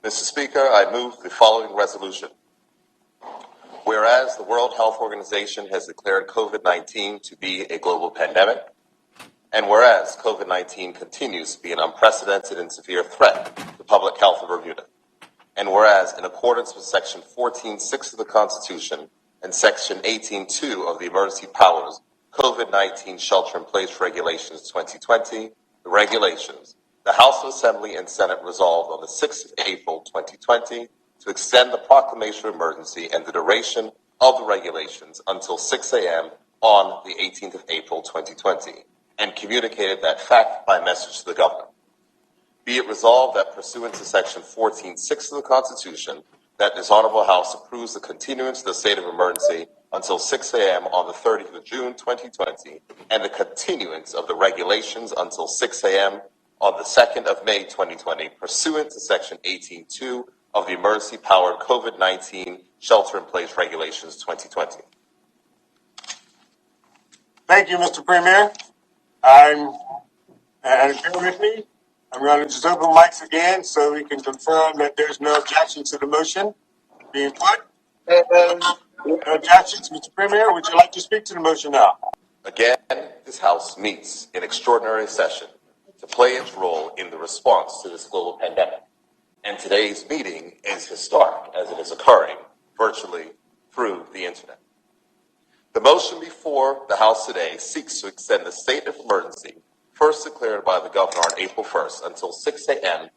Mr. Speaker, I move the following resolution. Whereas the World Health Organization has declared COVID-19 to be a global pandemic, and whereas COVID-19 continues to be an unprecedented and severe threat to public health of Bermuda, and whereas in accordance with Section 14.6 of the Constitution and Section 18.2 of the Emergency Powers COVID-19 Shelter-in-Place Regulations 2020, the regulations, the House of Assembly and Senate resolved on the 6th of April 2020 to extend the proclamation of emergency and the duration of the regulations until 6 a.m. on the 18th of April 2020, and communicated that fact by message to the governor. Be it resolved that pursuant to Section 14.6 of the Constitution, that this Honorable House approves the continuance of the state of emergency until 6 a.m. on the 30th of June 2020, and the continuance of the regulations until 6 a.m. on the 2nd of May 2020, pursuant to Section 18.2 of the Emergency-Powered COVID-19 Shelter-in-Place Regulations 2020. Thank you, Mr. Premier. And bear with me. I'm going to just open mics again so we can confirm that there's no objection to the motion being put. No objections, Mr. Premier. Would you like to speak to the motion now? Again, this House meets in extraordinary session to play its role in the response to this global pandemic. And today's meeting is historic as it is occurring virtually through the internet. The motion before the House today seeks to extend the state of emergency first declared by the governor on April 1st until 6 a.m.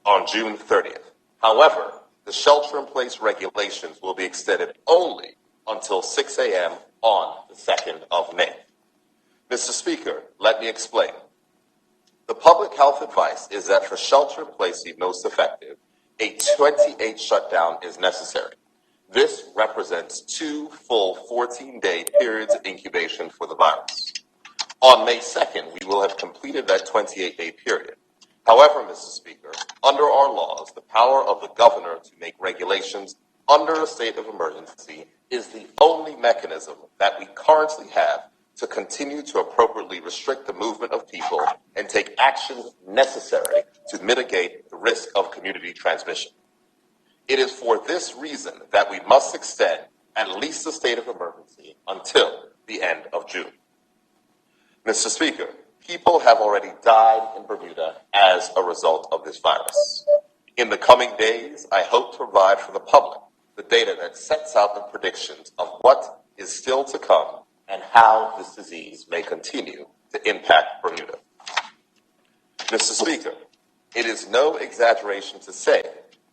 on June 30th. However, the shelter-in-place regulations will be extended only until 6 a.m. on the 2nd of May. Mr. Speaker, let me explain. The public health advice is that for shelter-in-place to be most effective, a 28 shutdown is necessary. This represents 2 full 14-day periods of incubation for the virus. On May 2nd, we will have completed that 28-day period. However, Mr. Speaker, under our laws, the power of the governor to make regulations under a state of emergency is the only mechanism that we currently have to continue to appropriately restrict the movement of people and take actions necessary to mitigate the risk of community transmission. It is for this reason that we must extend at least the state of emergency until the end of June. Mr. Speaker, people have already died in Bermuda as a result of this virus. In the coming days, I hope to provide for the public the data that sets out the predictions of what is still to come and how this disease may continue to impact Bermuda. Mr. Speaker, it is no exaggeration to say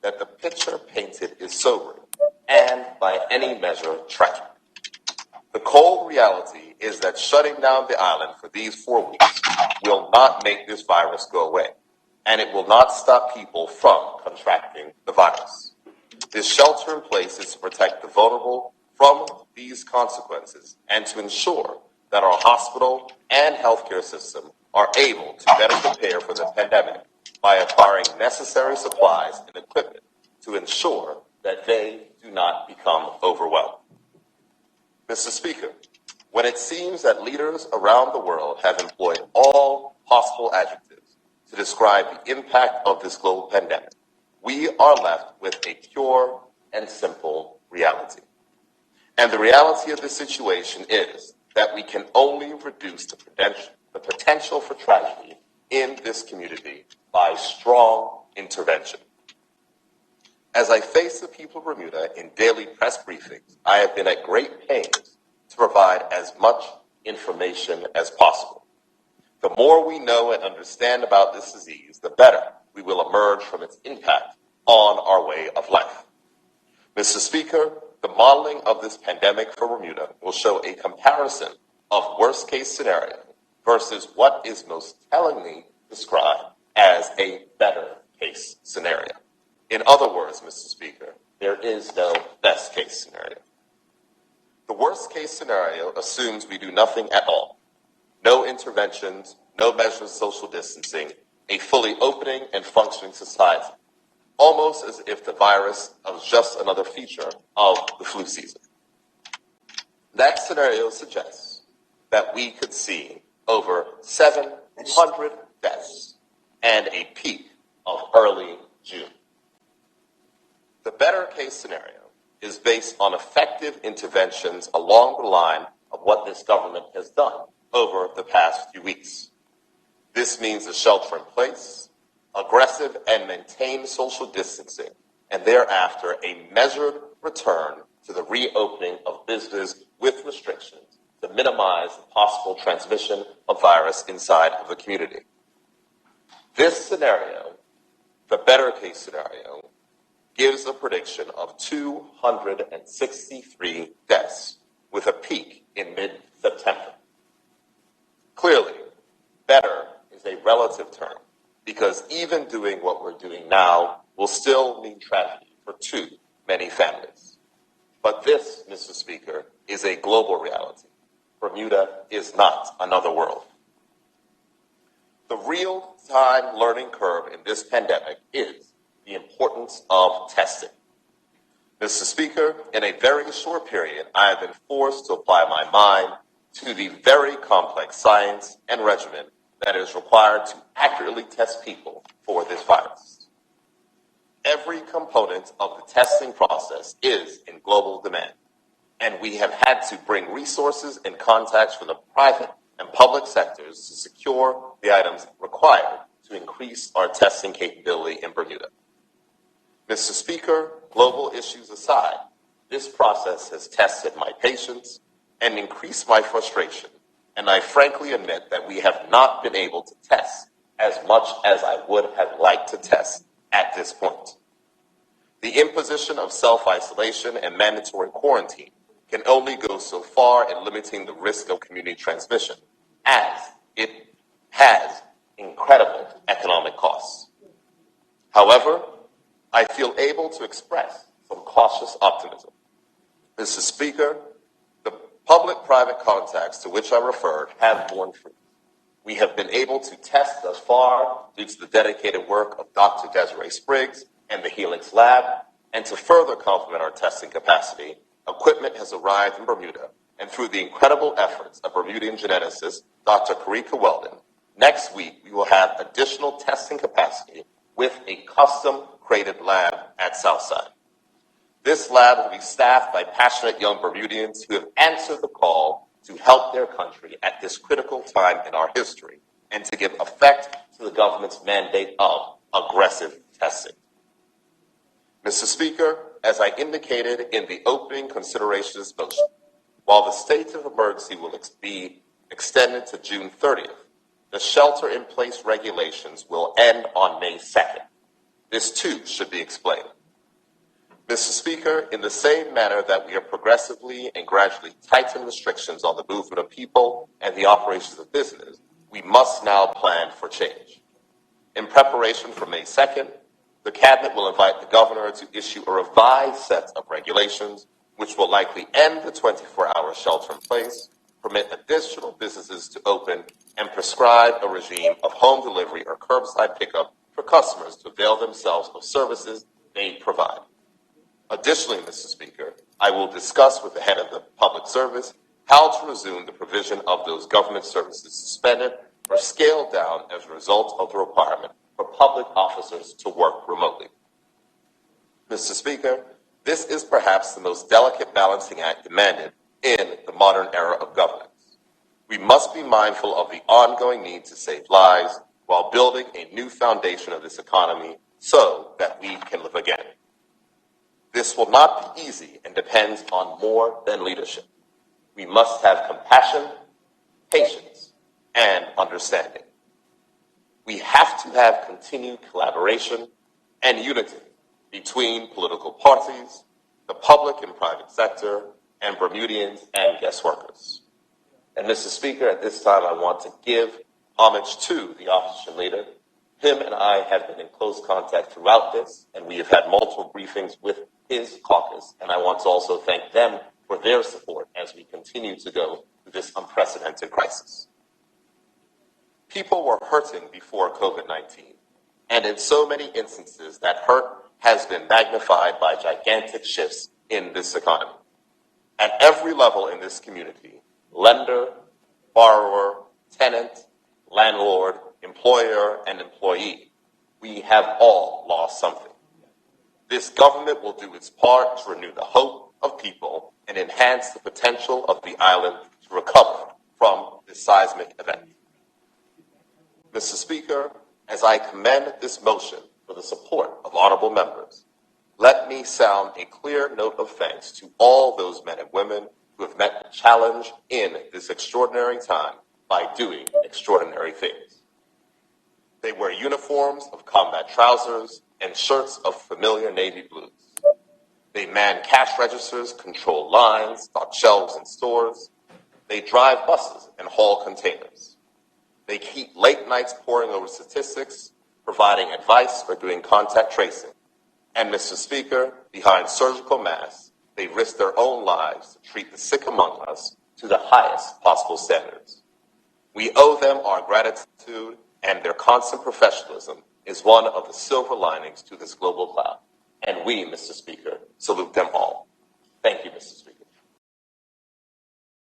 that the picture painted is sobering and, by any measure, tragic. The cold reality is that shutting down the island for these 4 weeks will not make this virus go away, and it will not stop people from contracting the virus. This shelter in place is to protect the vulnerable from these consequences and to ensure that our hospital and healthcare system are able to better prepare for the pandemic by acquiring necessary supplies and equipment to ensure that they do not become overwhelmed. Mr. Speaker, when it seems that leaders around the world have employed all possible adjectives to describe the impact of this global pandemic, we are left with a pure and simple reality. And the reality of this situation is that we can only reduce the potential for tragedy in this community by strong intervention. As I face the people of Bermuda in daily press briefings, I have been at great pains to provide as much information as possible. The more we know and understand about this disease, the better we will emerge from its impact on our way of life. Mr. Speaker, the modeling of this pandemic for Bermuda will show a comparison of worst-case scenario versus what is most tellingly described as a better-case scenario. In other words, Mr. Speaker, there is no best-case scenario. The worst-case scenario assumes we do nothing at all. No interventions, no measures of social distancing, a fully opening and functioning society, almost as if the virus was just another feature of the flu season. That scenario suggests that we could see over 700 deaths and a peak of early June. The better case scenario is based on effective interventions along the line of what this government has done over the past few weeks. This means a shelter in place, aggressive and maintained social distancing, and thereafter a measured return to the reopening of business with restrictions to minimize the possible transmission of virus inside of the community. This scenario, the better case scenario, gives a prediction of 263 deaths with a peak in mid-September. Clearly, better is a relative term because even doing what we're doing now will still mean tragedy for too many families. But this, Mr. Speaker, is a global reality. Bermuda is not another world. The real-time learning curve in this pandemic is the importance of testing. Mr. Speaker, in a very short period, I have been forced to apply my mind to the very complex science and regimen that is required to accurately test people for this virus. Every component of the testing process is in global demand, and we have had to bring resources and contacts from the private and public sectors to secure the items required to increase our testing capability in Bermuda. Mr. Speaker, global issues aside, this process has tested my patience and increased my frustration, and I frankly admit that we have not been able to test as much as I would have liked to test at this point. The imposition of self-isolation and mandatory quarantine can only go so far in limiting the risk of community transmission, as it has incredible economic costs. However, I feel able to express some cautious optimism. Mr. Speaker, the public-private contacts to which I referred have borne fruit. We have been able to test thus far due to the dedicated work of Dr. Desiree Spriggs and the Helix Lab, and to further complement our testing capacity, equipment has arrived in Bermuda, and through the incredible efforts of Bermudian geneticist Dr. Karika Weldon, next week we will have additional testing capacity with a custom-created lab at Southside. This lab will be staffed by passionate young Bermudians who have answered the call to help their country at this critical time in our history and to give effect to the government's mandate of aggressive testing. Mr. Speaker, as I indicated in the opening considerations motion, while the state of emergency will be extended to June 30th, the shelter-in-place regulations will end on May 2nd. This, too, should be explained. Mr. Speaker, in the same manner that we are progressively and gradually tightening restrictions on the movement of people and the operations of business, we must now plan for change. In preparation for May 2nd, the Cabinet will invite the Governor to issue a revised set of regulations which will likely end the 24-hour shelter-in-place, permit additional businesses to open, and prescribe a regime of home delivery or curbside pickup for customers to avail themselves of services they provide. Additionally, Mr. Speaker, I will discuss with the head of the public service how to resume the provision of those government services suspended or scaled down as a result of the requirement for public officers to work remotely. Mr. Speaker, this is perhaps the most delicate balancing act demanded in the modern era of governance. We must be mindful of the ongoing need to save lives while building a new foundation of this economy so that we can live again. This will not be easy and depends on more than leadership. We must have compassion, patience, and understanding. We have to have continued collaboration and unity between political parties, the public and private sector, and Bermudians and guest workers. And Mr. Speaker, at this time I want to give homage to the opposition leader. Him and I have been in close contact throughout this, and we have had multiple briefings with his caucus, and I want to also thank them for their support as we continue to go through this unprecedented crisis. People were hurting before COVID-19, and in so many instances, that hurt has been magnified by gigantic shifts in this economy. At every level in this community, lender, borrower, tenant, landlord, employer, and employee, we have all lost something. This government will do its part to renew the hope of people and enhance the potential of the island to recover from this seismic event. Mr. Speaker, as I commend this motion for the support of honorable members, let me sound a clear note of thanks to all those men and women who have met the challenge in this extraordinary time by doing extraordinary things. They wear uniforms of combat trousers and shirts of familiar navy blues. They man cash registers, control lines, stock shelves in stores. They drive buses and haul containers. They keep late nights poring over statistics, providing advice for doing contact tracing. And Mr. Speaker, behind surgical masks, they risk their own lives to treat the sick among us to the highest possible standards. We owe them our gratitude, and their constant professionalism is one of the silver linings to this global cloud. And we, Mr. Speaker, salute them all.